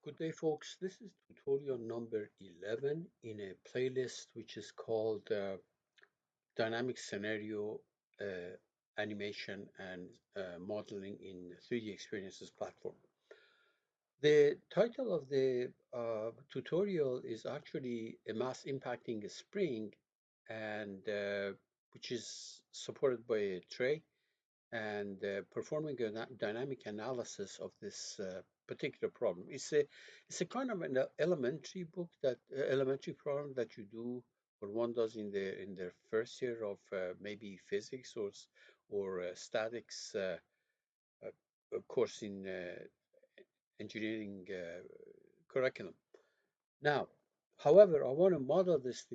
Good day, folks. This is tutorial number 11 in a playlist which is called Dynamic Scenario uh, Animation and Modeling in 3D Experiences platform. The title of the tutorial is actually a mass impacting a spring and which is supported by a tray and performing a dynamic analysis of this particular problem. It's a kind of an elementary book that elementary problem that you do or one does in their first year of maybe physics or statics course in engineering curriculum. Now, however, I want to model this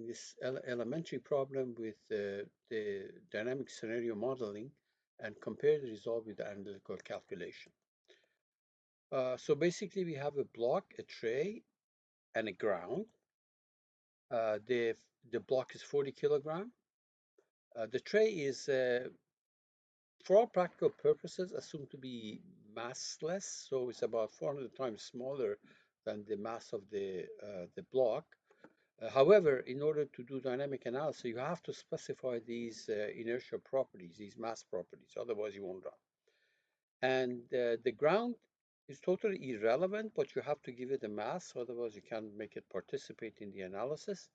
elementary problem with the dynamic scenario modeling and compare the result with the analytical calculation. So basically, we have a block, a tray, and a ground. Uh, the, the block is 40 kilogram. The tray is, for all practical purposes, assumed to be massless, so it's about 400 times smaller than the mass of the block. However, in order to do dynamic analysis, you have to specify these inertial properties, these mass properties, otherwise you won't run. And the ground is totally irrelevant, but you have to give it a mass, otherwise you can't make it participate in the analysis.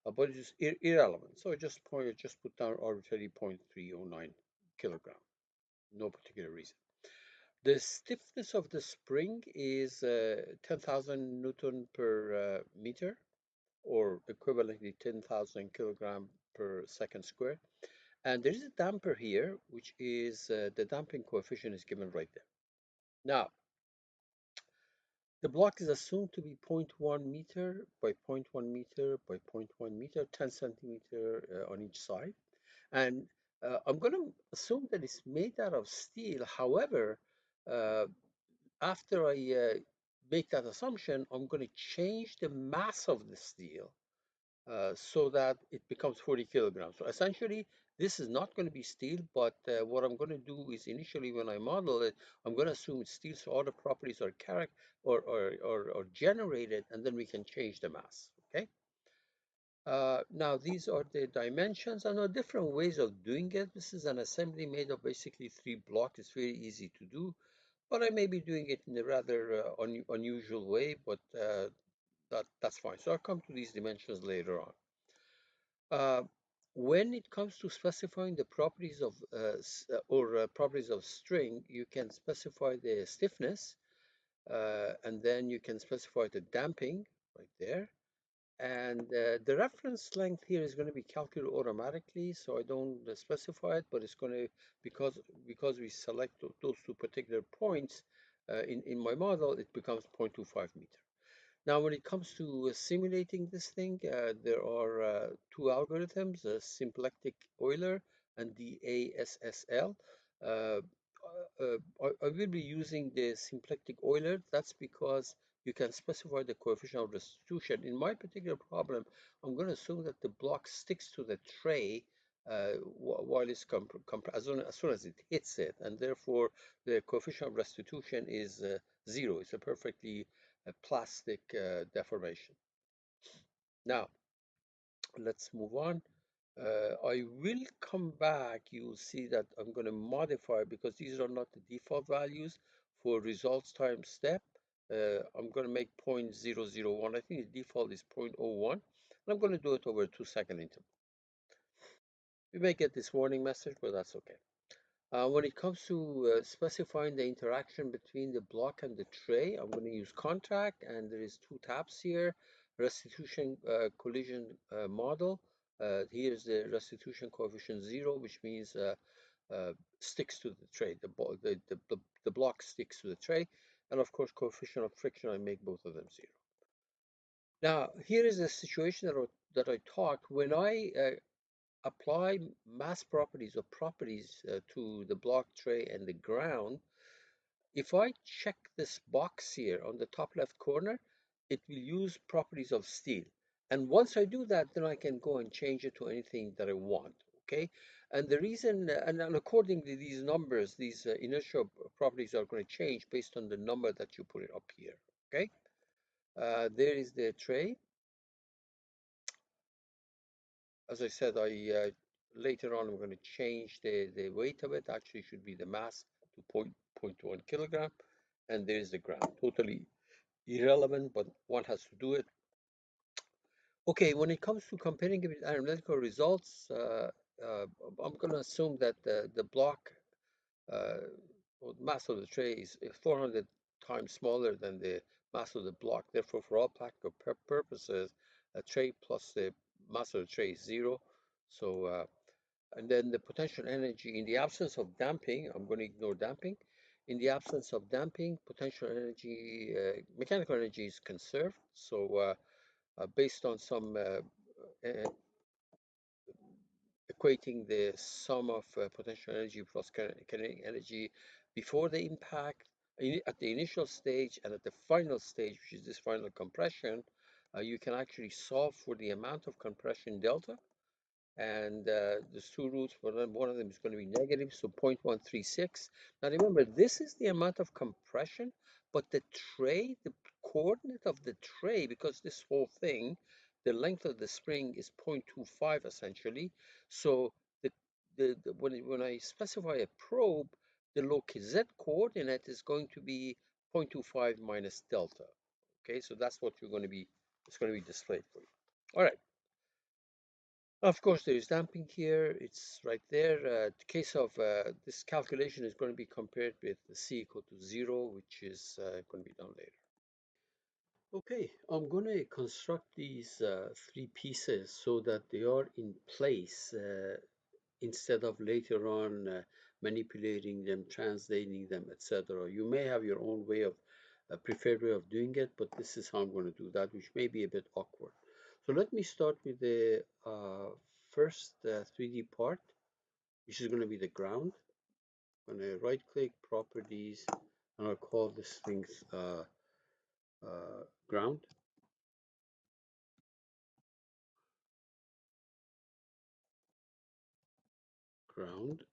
But it is irrelevant. So just put down arbitrary 0.309 kilogram, no particular reason. The stiffness of the spring is 10,000 Newton per meter, or equivalently 10,000 kilogram per second square. And there is a damper here, which is the damping coefficient is given right there. Now, the block is assumed to be zero point 0.1 meter by zero point 0.1 meter by zero point 0.1 meter, 10 centimeter on each side. And I'm going to assume that it's made out of steel. However, uh, after I make that assumption, I'm going to change the mass of the steel so that it becomes 40 kilograms. So essentially, this is not going to be steel, but what I'm going to do is initially when I model it, I'm going to assume it's steel, so all the properties are or generated, and then we can change the mass. Okay. Now these are the dimensions, and there are different ways of doing it. This is an assembly made of basically 3 blocks. It's very easy to do, but I may be doing it in a rather unusual way, but that's fine. So I'll come to these dimensions later on. Uh, when it comes to specifying the properties of properties of string, you can specify the stiffness, and then you can specify the damping right there. And the reference length here is going to be calculated automatically, so I don't specify it, but it's going to because we select those two particular points in my model, it becomes 0.25 meter. Now, when it comes to simulating this thing, there are two algorithms, symplectic Euler and the ASSL. Uh, I will be using the symplectic Euler. That's because you can specify the coefficient of restitution. In my particular problem, I'm going to assume that the block sticks to the tray while it's as soon as it hits it, and therefore the coefficient of restitution is 0. It's a perfectly a plastic deformation. Now, let's move on. I will come back. You'll see that I'm going to modify because these are not the default values for results time step. I'm going to make 0.001. I think the default is 0.01. And I'm going to do it over a 2-second interval. We may get this warning message, but that's okay. When it comes to specifying the interaction between the block and the tray, I'm going to use contact, and there is 2 tabs here. Restitution collision model. Here's the restitution coefficient 0, which means sticks to the tray. The block sticks to the tray. And of course, coefficient of friction, I make both of them 0. Now, here is a situation that I talked. When I apply mass properties or properties to the block, tray, and the ground, if I check this box here on the top left corner, it will use properties of steel. And once I do that, then I can go and change it to anything that I want, okay? And the reason, and accordingly, these numbers, these inertial properties are going to change based on the number that you put it up here, okay? There is the tray. As I said, later on I'm going to change the weight of it. Actually, should be the mass to 0.1 kilogram, and there is the ground. Totally irrelevant, but one has to do it. Okay, when it comes to comparing it with analytical results, I'm going to assume that the block, uh, or the mass of the tray is 400 times smaller than the mass of the block. Therefore, for all practical purposes, a tray plus the mass of the tray is zero. So, and then the potential energy in the absence of damping, I'm going to ignore damping. In the absence of damping, potential energy, mechanical energy is conserved. So, based on some equating the sum of potential energy plus kinetic energy before the impact at the initial stage and at the final stage, which is this final compression, you can actually solve for the amount of compression delta. And there's two roots, but one of them is going to be negative, so 0.136. Now remember, this is the amount of compression, but the tray, the coordinate of the tray, because this whole thing, the length of the spring is 0.25 essentially. So when I specify a probe, the z coordinate is going to be 0.25 minus delta. Okay, so that's what you're going to be, it's going to be displayed for you. All right. Of course, there is damping here. It's right there. The case of this calculation is going to be compared with the C equal to 0, which is going to be done later. Okay, I'm going to construct these three pieces so that they are in place instead of later on manipulating them, translating them, etc. You may have your own way of preferred way of doing it, but this is how I'm going to do that, which may be a bit awkward. So let me start with the first 3D part, which is going to be the ground. I'm going to right click properties, and I'll call this thing ground. Ground.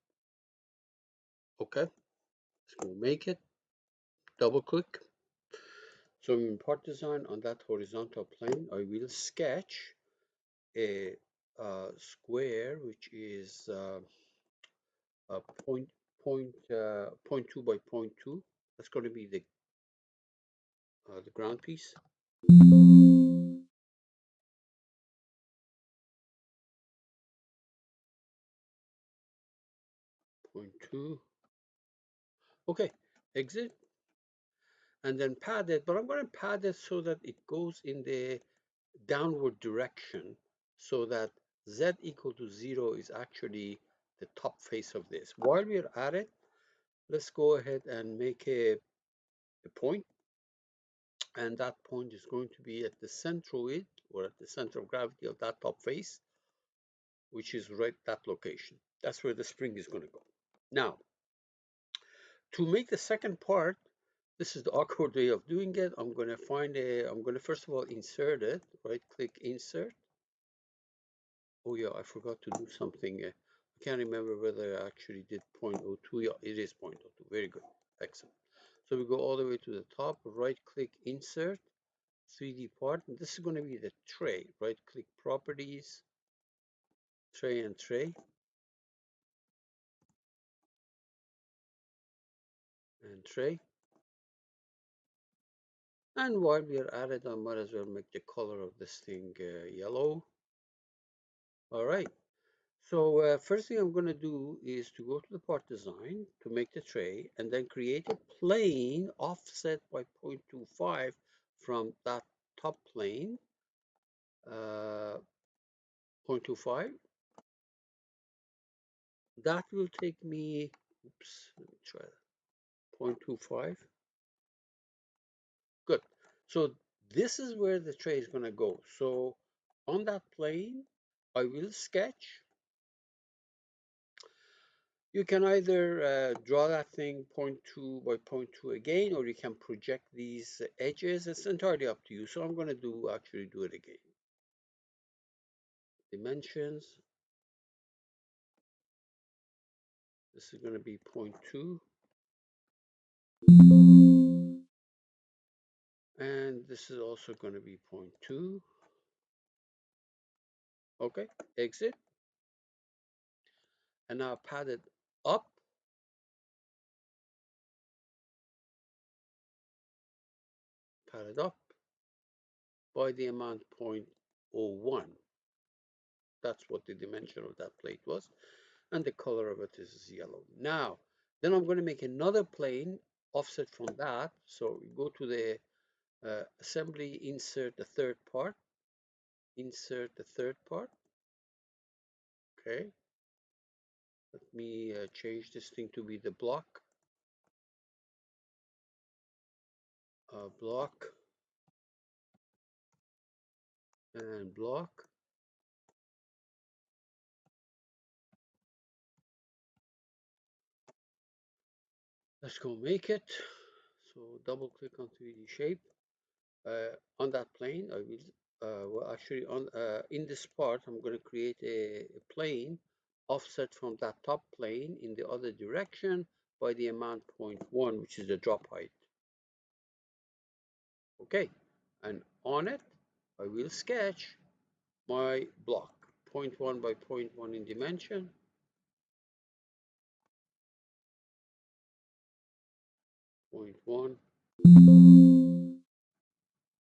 Okay, it's going to make it. Double click. So in part design on that horizontal plane, I will sketch a square which is a point 2 by point 2. That's going to be the ground piece. Point 2. Okay, exit, and then pad it, but I'm going to pad it so that it goes in the downward direction, so that z equal to 0 is actually the top face of this. While we're at it, let's go ahead and make a point, and that point is going to be at the centroid, or at the center of gravity of that top face, which is right that location. That's where the spring is going to go. Now, to make the second part, this is the awkward way of doing it. I'm going to first of all insert it, right click insert. Oh yeah, I forgot to do something. I can't remember whether I actually did 0.02. Yeah, it is 0.02. Very good. Excellent. So we go all the way to the top, right click insert, 3D part, and this is going to be the tray. Right click properties, tray and tray, and tray. And while we are at it, I might as well make the color of this thing yellow. All right. So first thing I'm going to do is to go to the part design to make the tray, and then create a plane offset by 0.25 from that top plane, 0.25. That will take me, oops, let me try that, 0.25. Good. So this is where the tray is going to go. So on that plane, I will sketch. You can either draw that thing 0.2 by 0.2 again, or you can project these edges. It's entirely up to you. So I'm going to actually do it again. Dimensions. This is going to be 0.2. And this is also going to be 0.2. Okay, exit. And now pad it up. Pad it up by the amount 0.01. That's what the dimension of that plate was. And the color of it is yellow. Now, then I'm going to make another plane offset from that. So we go to the assembly, insert the third part. Insert the third part. Okay. Let me change this thing to be the block. Block. And block. Let's go make it. So double click on 3D shape. On that plane, I will, well, actually, in this part, I'm going to create a plane offset from that top plane in the other direction by the amount 0.1, which is the drop height. Okay, and on it, I will sketch my block, 0.1 by 0.1 in dimension, 0.1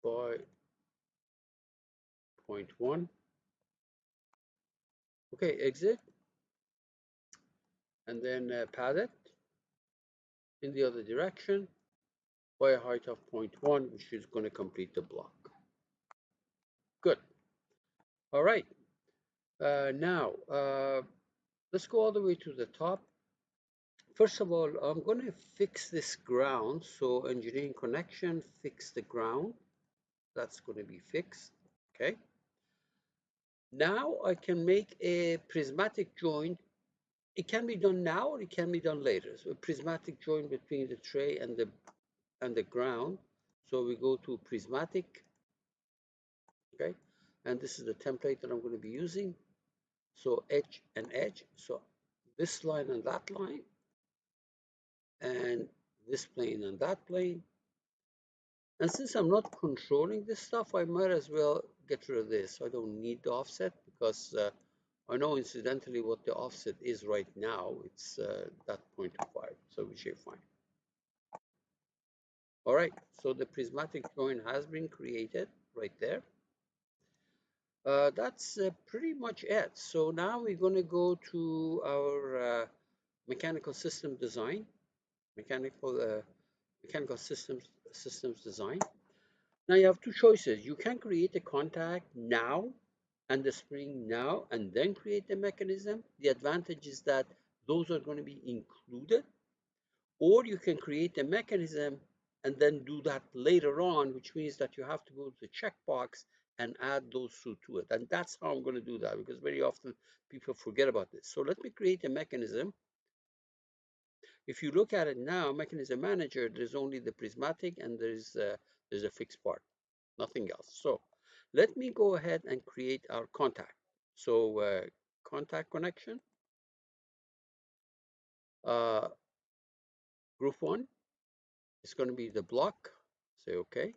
by 0.1. Okay, exit, and then pad it in the other direction by a height of 0.1, which is going to complete the block. Good. All right. Now, let's go all the way to the top. First of all, I'm going to fix this ground. So engineering connection, fix the ground. That's going to be fixed. Okay. Now I can make a prismatic joint. It can be done now or it can be done later. So a prismatic joint between the tray and the ground. So we go to prismatic. Okay. And this is the template that I'm going to be using. So edge and edge. So this line and that line, and this plane and that plane. And since I'm not controlling this stuff, I might as well get rid of this. I don't need the offset because I know incidentally what the offset is right now. It's that 0.25, so we should fine. All right, so the prismatic joint has been created right there. That's pretty much it. So now we're going to go to our mechanical system design, mechanical systems design. Now you have two choices. You can create a contact now and the spring now and then create the mechanism. The advantage is that those are going to be included, or you can create a mechanism and then do that later on, which means that you have to go to the checkbox and add those two to it. And that's how I'm going to do that, because very often people forget about this. So let me create a mechanism. If you look at it now, mechanism manager, there's only the prismatic and there's a fixed part, nothing else. So let me go ahead and create our contact. So contact connection, group one is going to be the block. Say OK.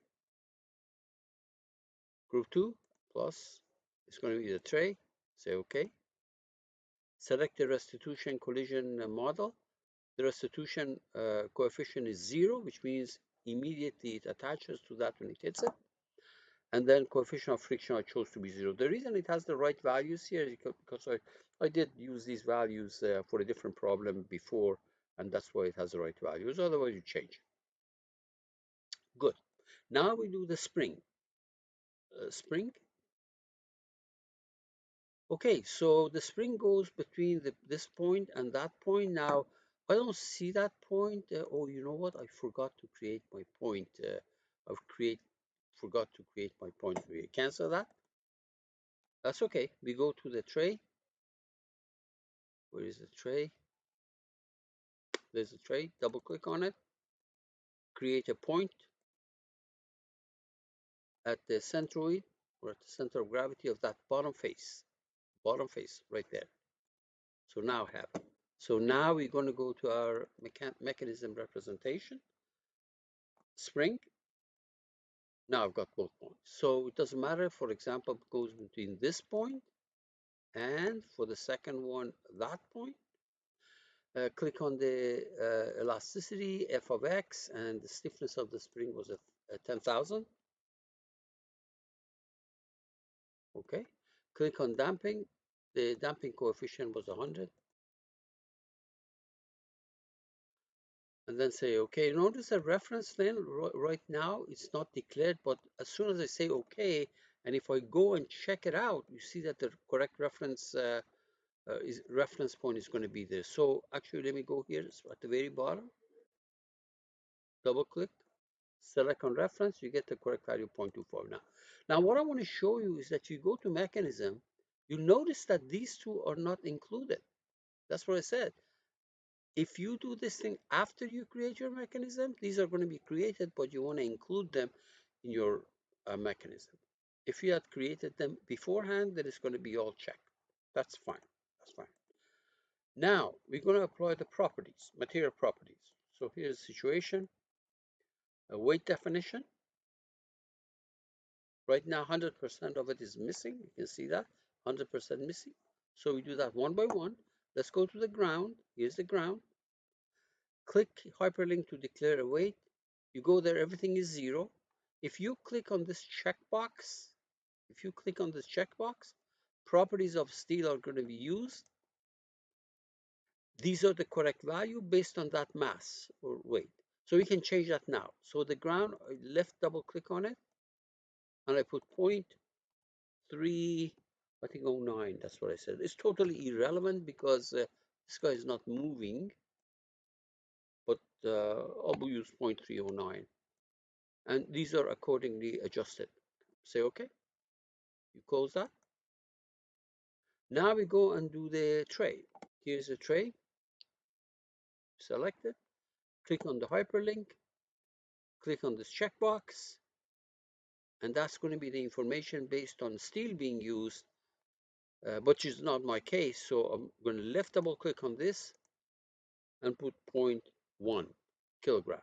Group 2 plus is going to be the tray. Say OK. Select the restitution collision model. The restitution coefficient is 0, which means immediately it attaches to that when it hits it. And then coefficient of friction I chose to be 0. The reason it has the right values here is because I did use these values for a different problem before, and that's why it has the right values. Otherwise, you change. Good. Now we do the spring. Spring. Okay, so the spring goes between this point and that point. Now, I don't see that point. Oh, you know what? I forgot to create my point. Forgot to create my point. We cancel that. That's okay. We go to the tray. Where is the tray? There's a tray. Double click on it. Create a point at the centroid or at the center of gravity of that bottom face. Bottom face right there. So now have it. So now we're going to go to our mechanism representation. Spring. Now I've got both points. So it doesn't matter, for example, it goes between this point and for the second one, that point. Click on the elasticity, f of x, and the stiffness of the spring was at 10,000. Okay. Click on damping. The damping coefficient was 100. And then say, okay, notice the reference then right now, it's not declared, but as soon as I say okay, and if I go and check it out, you see that the correct reference reference point is going to be there. So actually, let me go here at the very bottom, double click, select on reference, you get the correct value 0.25 now. Now, what I want to show you is that you go to mechanism, you notice that these two are not included. That's what I said. If you do this thing after you create your mechanism, these are going to be created, but you want to include them in your mechanism. If you had created them beforehand, then it's going to be all checked. That's fine. That's fine. Now, we're going to apply the properties, material properties. So here's the situation, a weight definition. Right now, 100% of it is missing. You can see that, 100% missing. So we do that one by one. Let's go to the ground. Here's the ground. Click hyperlink to declare a weight. You go there, everything is 0. If you click on this checkbox, properties of steel are going to be used. These are the correct value based on that mass or weight. So we can change that now. So the ground, I left double click on it, and I put 0.3, I think 09, that's what I said. It's totally irrelevant because this guy is not moving, but I'll use 0.309. And these are accordingly adjusted. Say okay. You close that. Now we go and do the tray. Here's the tray. Select it. Click on the hyperlink. Click on this checkbox. And that's going to be the information based on steel being used, which is not my case. So I'm going to left double click on this and put 0.1 kilogram.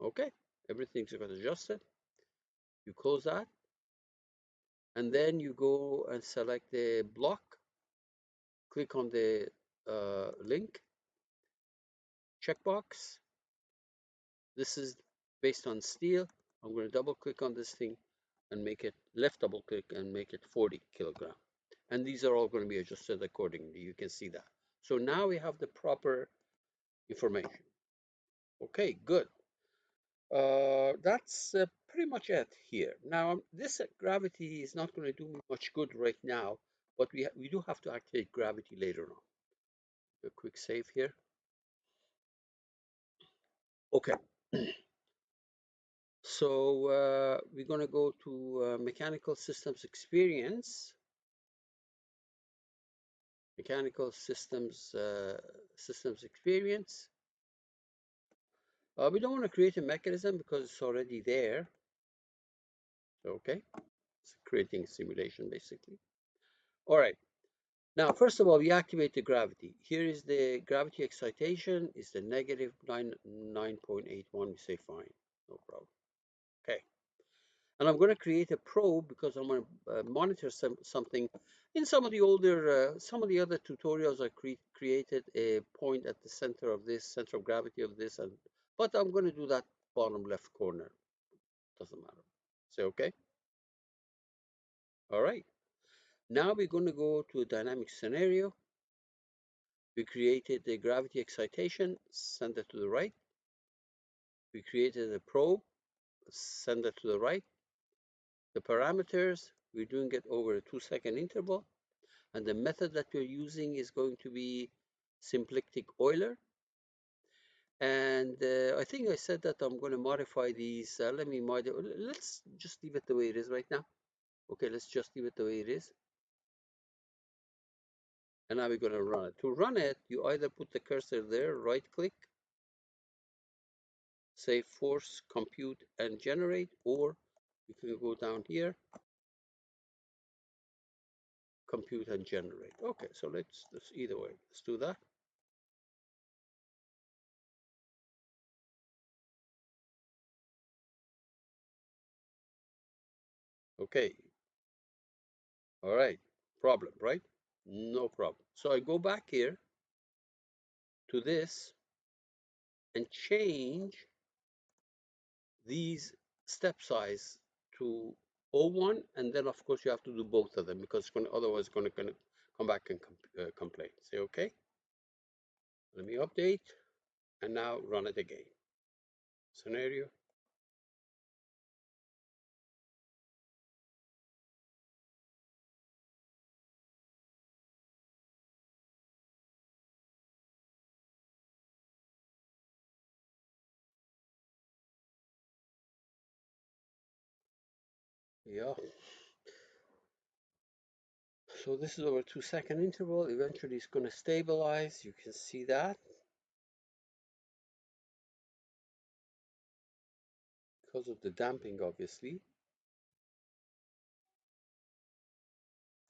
Okay, everything's got adjusted. You close that. And then you go and select the block. Click on the link checkbox. This is based on steel. I'm going to double click on this thing and make it, left double click and make it 40 kilogram. And these are all going to be adjusted accordingly. You can see that. So now we have the proper information. Okay, good. That's pretty much it here. Now, this gravity is not going to do me much good right now, but we do have to activate gravity later on. A quick save here. Okay. So we're going to go to mechanical systems experience. Mechanical systems experience. We don't want to create a mechanism because it's already there. Okay, it's creating a simulation basically. All right. Now, first of all, we activate the gravity. Here is the gravity excitation. Is the negative 9.81. We say fine, no problem. Okay. And I'm going to create a probe because I'm going to monitor something. In some of the older, some of the other tutorials, I created a point at the center of this, center of gravity of this, but I'm going to do that bottom left corner. Doesn't matter. Say okay. All right. Now we're going to go to a dynamic scenario. We created the gravity excitation, send it to the right. We created a probe, send it to the right. The parameters, we're doing it over a 2-second interval. And the method that we're using is going to be symplectic Euler. And I think I said that I'm going to modify these. Let's just leave it the way it is right now. Okay, let's just leave it the way it is. And now we're going to run it. To run it, you either put the cursor there, right click, say force, compute, and generate, or you can go down here, compute and generate. Okay, so let's either way. Let's do that. Okay, all right, problem, right? No problem. So I go back here to this and change these step size to O1, and then of course you have to do both of them because otherwise it's going to come back and complain. Say okay, let me update, and now run it again. Scenario. Yeah. So this is over 2-second interval. Eventually it's going to stabilize. You can see that because of the damping, obviously.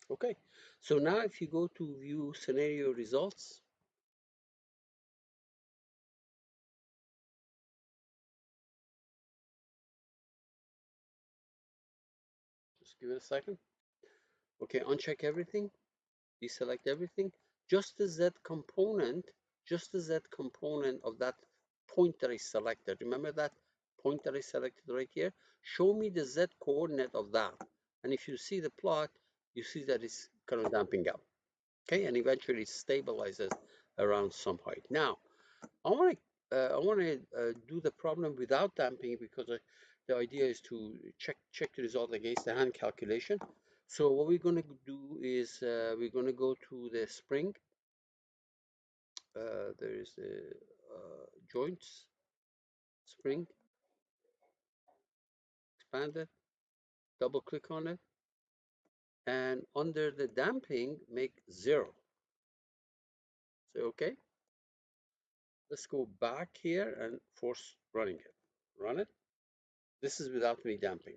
Okay. So now if you go to view scenario results, just give it a second. Okay, uncheck everything. Deselect everything. Just the Z component, just the Z component of that point that I selected. Remember that point that I selected right here? Show me the Z coordinate of that. And if you see the plot, you see that it's kind of damping out. Okay, and eventually it stabilizes around some height. Now, I want to do the problem without damping because the idea is to check the result against the hand calculation. So what we're going to do is we're going to go to the spring. There is the joints, spring, expand it, double click on it, and under the damping, make 0. Say okay. Let's go back here and force running it. Run it. This is without any damping.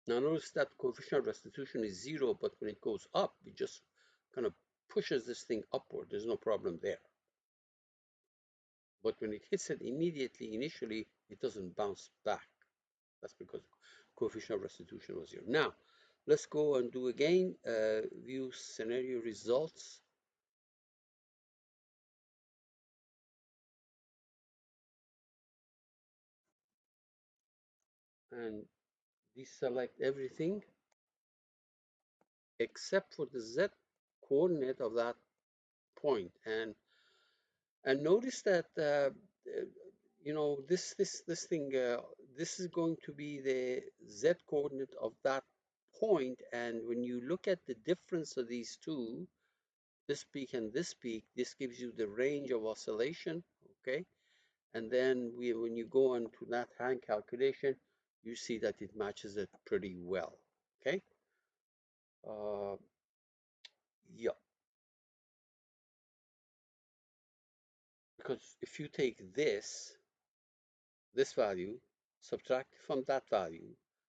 Now notice that coefficient of restitution is 0, but when it goes up, it just kind of pushes this thing upward. There's no problem there. But when it hits it immediately, initially, it doesn't bounce back. That's because coefficient of restitution was 0. Now, let's go and do again, view scenario results. And deselect everything except for the Z coordinate of that point. And notice that you know this thing this is going to be the Z coordinate of that point, and when you look at the difference of these two, this peak and this peak, this gives you the range of oscillation. Okay, and then when you go into that hand calculation, you see that it matches it pretty well. Okay, uh, yeah, because if you take this value, subtract from that value,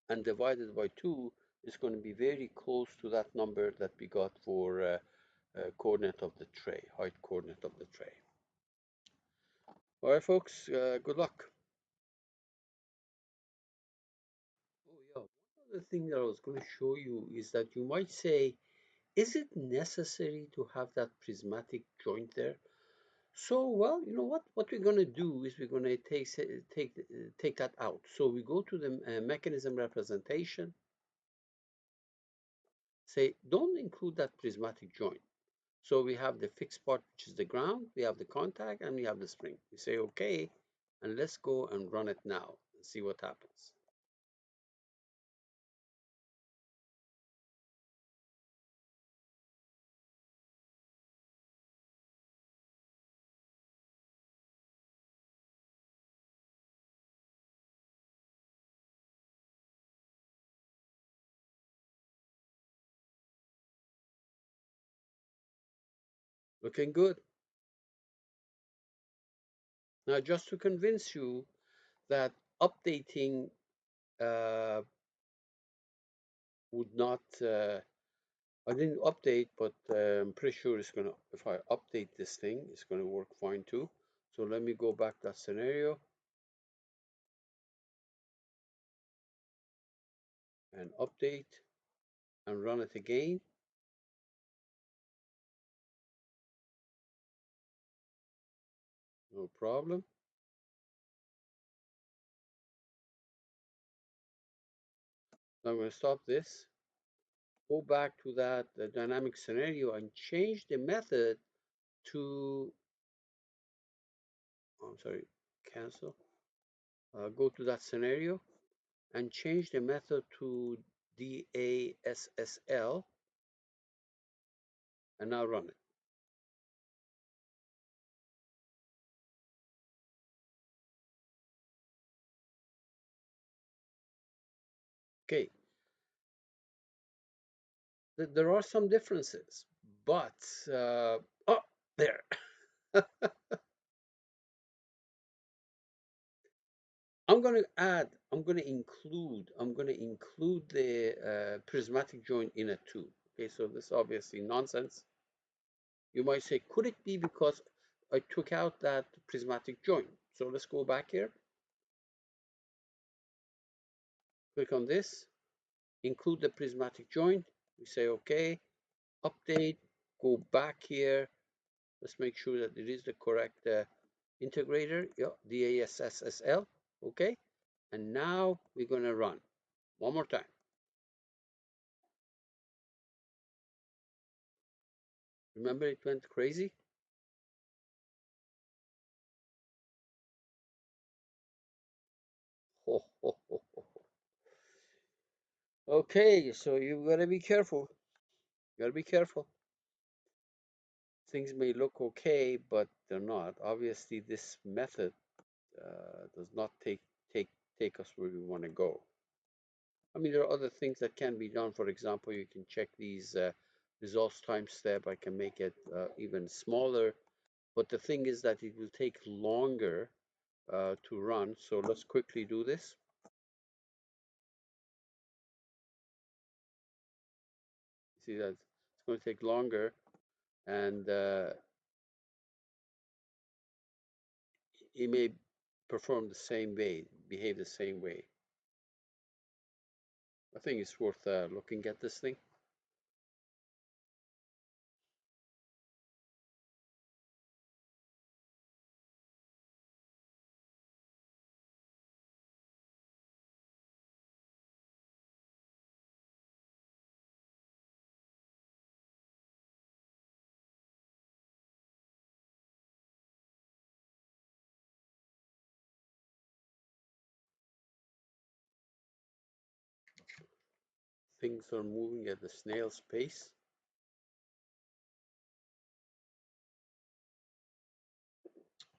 and divide it by 2, is going to be very close to that number that we got for coordinate of the tray, height coordinate of the tray. All right, folks, good luck. Oh, yeah. One other thing that I was going to show you is that you might say, is it necessary to have that prismatic joint there? So, well, you know what? What we're going to do is we're going to take that out. So we go to the mechanism representation, say, don't include that prismatic joint. So we have the fixed part, which is the ground, we have the contact, and we have the spring. We say, okay, and let's go and run it now and see what happens. Looking good. Now, just to convince you that updating uh, would not, I didn't update, but I'm pretty sure it's gonna, if I update this thing, it's gonna work fine too. So let me go back to that scenario and update and run it again. No problem. Now I'm gonna stop this, go back to that dynamic scenario and change the method to, oh, I'm sorry, cancel. Go to that scenario and change the method to DASSL and now run it. Okay, there are some differences, but oh, there. I'm gonna include the prismatic joint in it too. Okay, so this is obviously nonsense. You might say, could it be because I took out that prismatic joint? So let's go back here, click on this, include the prismatic joint. We say, okay, update, go back here. Let's make sure that it is the correct integrator, yeah, DASSL, okay? And now we're gonna run one more time. Remember it went crazy? Ho, ho, ho, ho. Okay, so you gotta be careful. You gotta be careful. Things may look okay, but they're not. Obviously, this method does not take us where we want to go. I mean, there are other things that can be done. For example, you can check these results time step. I can make it even smaller, but the thing is that it will take longer to run. So let's quickly do this. See that it's going to take longer, and it may perform the same way, behave the same way. I think it's worth looking at this thing. Things are moving at the snail's pace.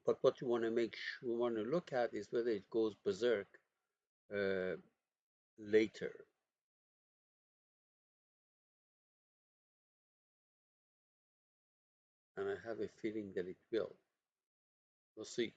But what you want to look at is whether it goes berserk uh, later. And I have a feeling that it will. We'll see.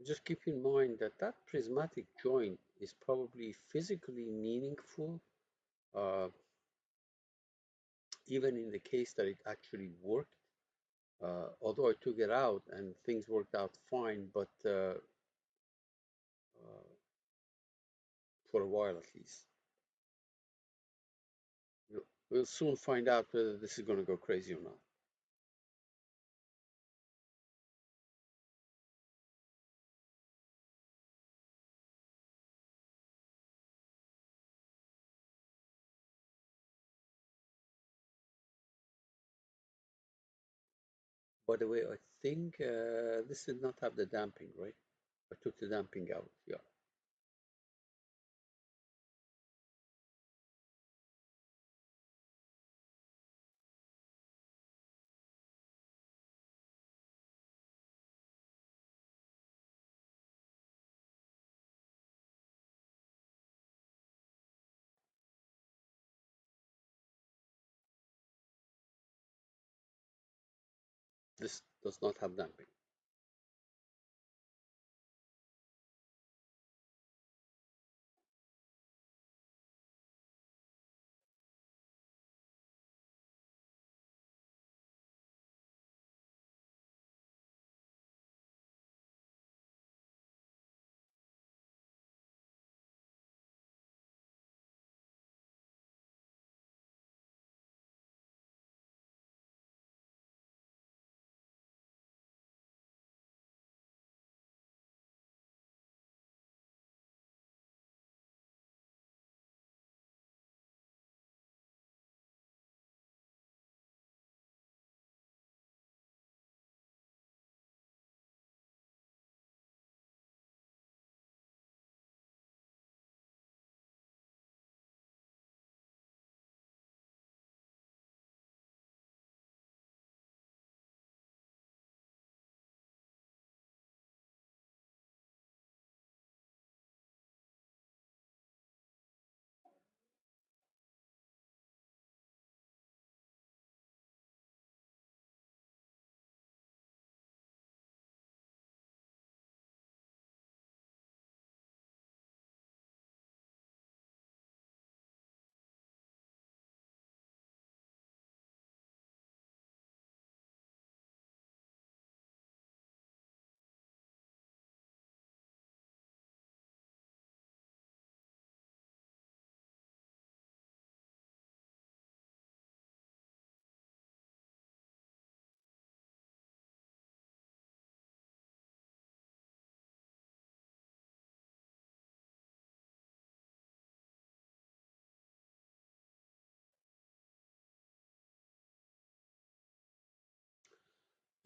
Just keep in mind that that prismatic joint is probably physically meaningful, uh, even in the case that it actually worked. Although I took it out and things worked out fine, but for a while at least. We'll soon find out whether this is going to go crazy or not. By the way, I think this did not have the damping, right? I took the damping out, yeah. This does not have damping.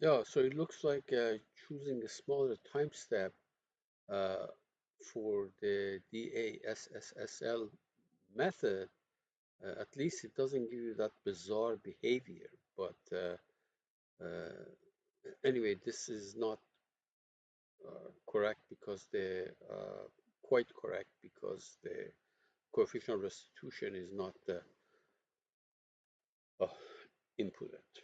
Yeah, so it looks like choosing a smaller time step uh, for the DASSSL method, at least it doesn't give you that bizarre behavior. But anyway, this is not correct because quite correct because the coefficient of restitution is not uh, inputted.